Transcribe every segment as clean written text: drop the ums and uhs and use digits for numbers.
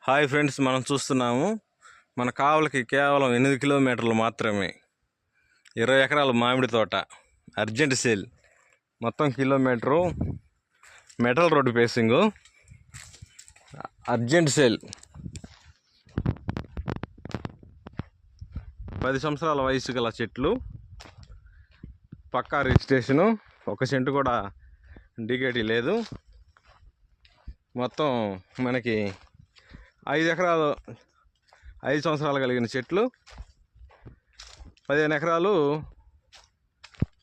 Hi friends, మనం చూస్తున్నాము మన కావలికి కేవలం 8 కిలోమీటర్లు మాత్రమే 20 ఎకరాల మామిడి తోట. Urgent sale. మొత్తం kilometre metal road facing. Urgent sale. 10 సంవత్సరాల వయసు గల చెట్లు, పక్కా రిజిస్ట్రేషను, 1 సెంటు కూడా డికేటీ లేదు. మొత్తం మనకి 5 ఎకరాలు 5 సంవత్సరాలు కలిగిన చెట్లు, 15 ఎకరాలు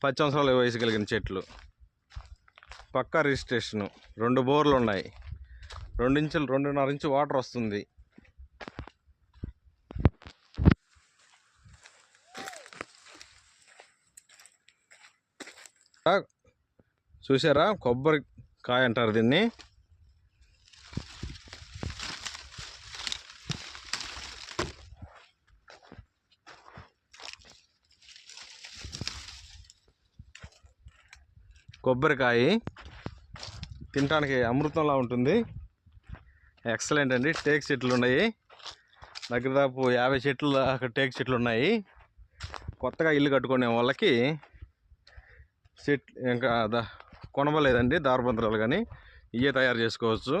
10 సంవత్సరాల వయసు కలిగిన చెట్లు. పక్కా రిజిస్ట్రేషను. 2 బోర్లు ఉన్నాయి. 2.5 ఇంచు వాటర్ వస్తుంది. చూసారా, కొబ్బరికాయ అంటారు దీన్ని. కొబ్బరికాయ తినడానికి అమృతంలా ఉంటుంది. ఎక్సలెంట్ అండి. టేక్ చెట్లు ఉన్నాయి. దగ్గర దాపు 50 చెట్లు అక్కడ టేక్ చెట్లు ఉన్నాయి. కొత్తగా ఇల్లు కట్టుకునే వాళ్ళకి ఇంకా కొనబలేదండి దారబంధరాలు, కానీ ఇవే తయారు చేసుకోవచ్చు.